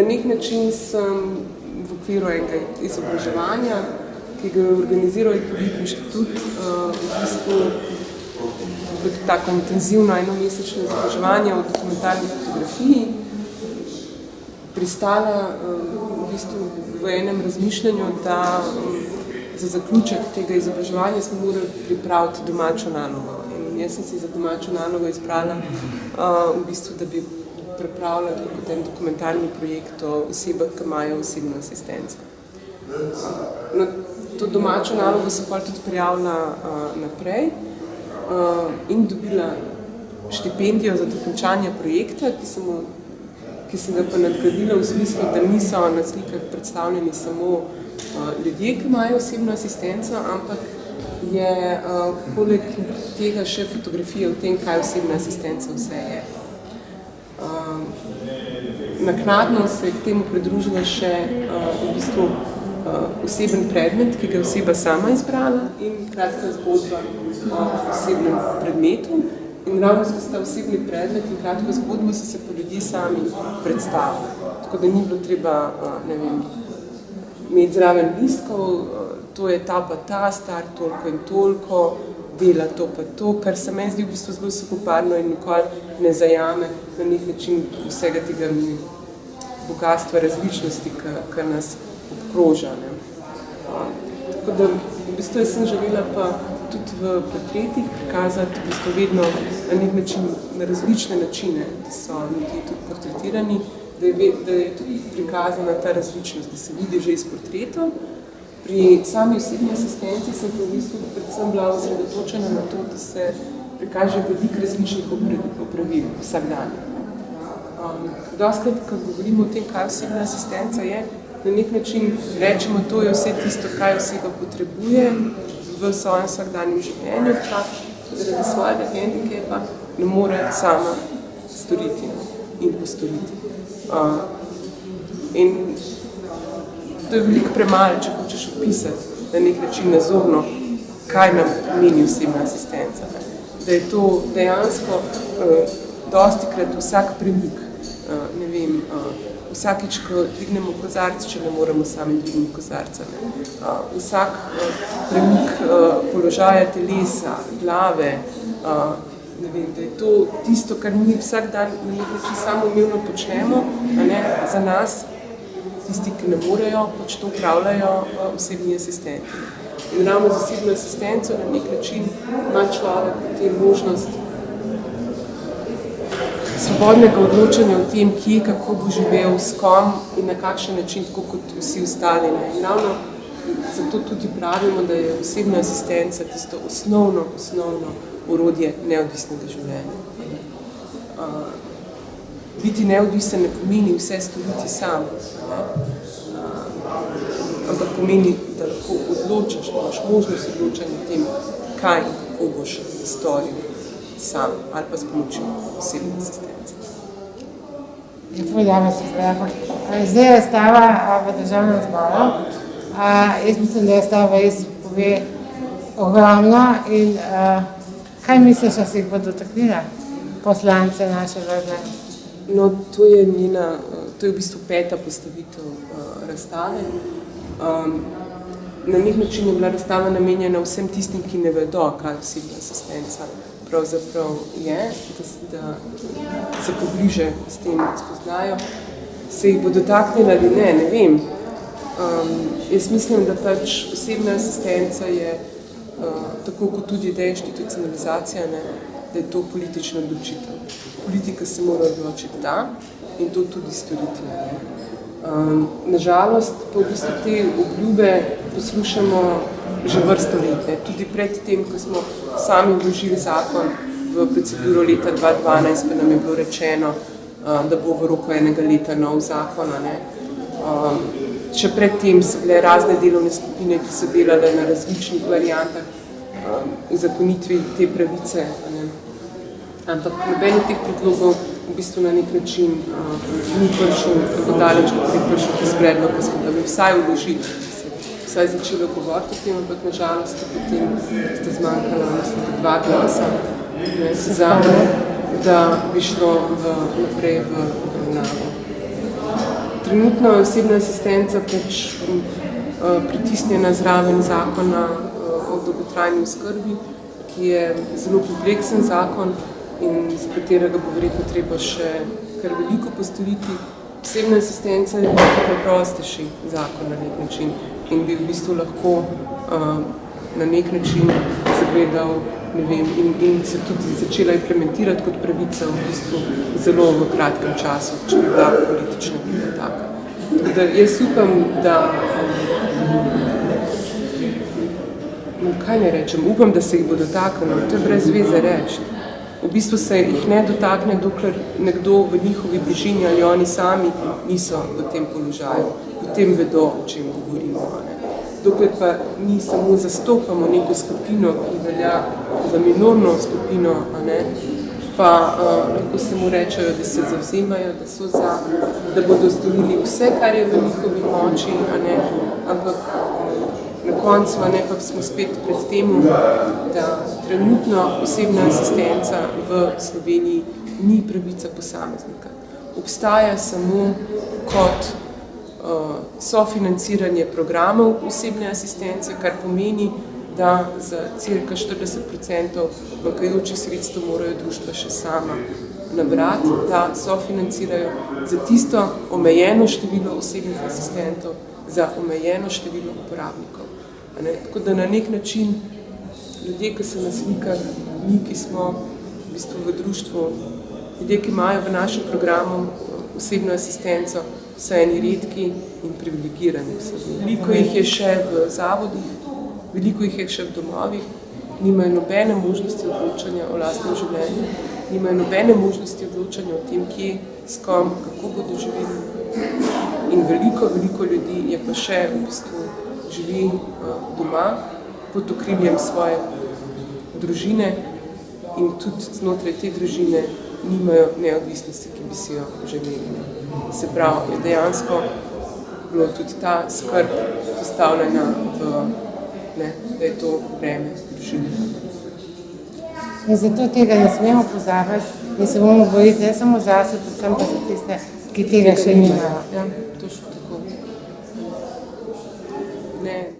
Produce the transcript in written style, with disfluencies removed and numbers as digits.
nek način sem v okviru enega izobraževanja, ki ga je organiziral Ecovip inštitut, v bistvu tako intenzivno enomesečno izobraževanje o dokumentarni fotografiji, pristala v bistvu v enem razmišljanju, da za zaključek tega izobraževanja smo morali pripraviti domačo nalogo. In jaz sem si za domačo nalogo izbrala v bistvu, da bi pripravljala kot en dokumentarni projekt o osebah, ki imajo osebno asistenco. Na to domačo nalogo sem pa tudi prijavila naprej in dobila štipendijo za dokončanje projekta, ki sem ga pa nadgradila v smislu, da niso na slikah predstavljeni samo ljudje, ki imajo osebno asistenco, ampak je poleg tega še fotografija o tem, kaj osebna asistenca vse je. Naknadno se je k temu pridružila še v bistvu oseben predmet, ki ga je oseba sama izbrala in kratka zgodba o osebnem predmetu. In ravno skozi ta osebni predmet in kratko zgodbo so se pa ljudje sami predstavili. Tako da ni bilo treba, ne vem, imeti zraven listkov, to je ta pa ta, star toliko in toliko, dela to pa to, kar se meni zdi v bistvu zelo suhoparno in nikoli ne zajame na nek način vsega tega bogatstva različnosti, ki nas obkroža. Tako da v bistvu jaz sem želela pa tudi v portretih prikazati v bistvu vedno na nek način, na različne načine, da so ljudje tudi portretirani, da je tudi prikazana ta različnost, da se vidi že iz portretov. Pri sami osebni asistenci sem v bistvu predvsem bila osredotočena na to, da se prikaže veliko različnih opravil vsak dan. Dostkrat, ko govorimo o tem, kaj osebna asistenca je, na nek način rečemo, to je vse tisto, kaj oseba potrebuje v svojem vsakdanjem življenju, pa zaradi svojega hendikepa ne more sama storiti in postoriti. In to je veliko premalo, če hočeš opisati na nek način nazorno, kaj nam pomeni osebna asistenca. Da je to dejansko dostikrat vsak premik, ne vem, vsakič, ko dvignemo kozarc, če ne moremo sami dvigniti kozarca. Vsak premik položaja telesa, glave, ne vem, da je to tisto, kar mi vsak dan na nek način samoumevno počnemo, za nas, tisti, ki ne morejo, pač to upravljajo osebni asistenti. In ravno z osebno asistenco na nek način ima človek potem možnost svobodnega odločanja o tem, kje, kako bo živel, s kom in na kakšen način, tako kot vsi ostali. In ravno zato tudi pravimo, da je osebna asistenca tisto osnovno orodje neodvisnega življenja. Biti neodvisen ne pomeni vse storiti sam, ampak pomeni, da lahko odločaš, da imaš možnost odločanja o tem, kaj in kako boš storil sam ali pa s pomočjo osebne asistence. Zdaj je Stava v Državnem zboru. Jaz mislim, da je Stava res pove ogromno in kaj misliš, da se jih bo dotaknila poslance naše vrde? No, to je v bistvu 5. postavitev razstave. Na nek način je bila razstava namenjena vsem tistim, ki ne vedo, kaj osebna asistenca pravzaprav je, da se pobliže s tem spoznajo. Se jih bo dotaknila ali ne vem. Jaz mislim, da pač osebna asistenca je, tako kot tudi deinstitucionalizacija, da je to politična odločitev. Politika se mora odločiti da in to tudi storiti. Nažalost, pa v bistvu te obljube poslušamo že vrsto let. Tudi pred tem, ko smo sami vložili zakon v proceduro leta 2012, pa nam je bilo rečeno, da bo v roku enega leta nov zakon. Še pred tem so bile razne delovne skupine, ki so delale na različnih variantah uzakonitvi te pravice. Ampak noben teh predlogov v bistvu na nek način ni prišel tako daleč, kot je prišel tisti predlog, ko smo ga vsaj vložili, vsaj začeli govoriti o tem, ampak nažalost potem sta zmanjkala 2 glasa za, da bi šlo naprej v obravnavo. Trenutno je osebna asistenca pač pritisnjena zraven zakona o dolgotrajni oskrbi, ki je zelo kompleksen zakon in za katerega bo verjetno treba še kar veliko postoriti. Osebna asistenca je preprostejši zakon na nek način in bi v bistvu lahko na nek način zagledal, ne vem, in se tudi začela implementirati kot pravica v bistvu zelo v kratkem času, če bi bila politična bila taka. Tako da jaz upam, da kaj ne rečem, upam, da se jih bo dotaknilo, to je brez veze reči. V bistvu se jih ne dotakne, dokler nekdo v njihovi bližini ali oni sami niso v tem položaju, potem vedo, o čem govorimo. Dokler pa mi samo zastopamo neko skupino, ki velja za minorno skupino, pa lahko samo rečejo, da se zavzemajo, da so za, da bodo storili vse, kar je v njihovi moči, ampak na koncu pa smo spet pred temu, da trenutno osebna asistenca v Sloveniji ni pravica posameznika. Obstaja samo kot sofinanciranje programov osebne asistence, kar pomeni, da za cirka 40% manjkajočih sredstev morajo društva še sama nabrati, da sofinancirajo za tisto omejeno število osebnih asistentov, za omejeno število uporabnikov. Tako da na nek način ljudje, ki se nas slika, mi, ki smo v bistvu v društvu, ljudje, ki imajo v našem programu osebno asistenco, so eni redki in privilegirani. Veliko jih je še v zavodih, veliko jih je še v domovih, nimajo nobene možnosti odločanja o lastnem življenju, nimajo nobene možnosti odločanja o tem, kje, s kom, kako bodo živeli. In veliko ljudi je pa še v bistvu živi doma pod okriljem svoje družine in tudi znotraj te družine nimajo neodvisnosti, ki bi si jo želeli. Se pravi, je dejansko bilo tudi ta skrb postavljena da je to breme družine. In zato tega ne smemo pozabiti in se bomo boriti ne samo zase, predvsem pa za tiste, ki tega še nimajo. Ja, točno tako. Ne,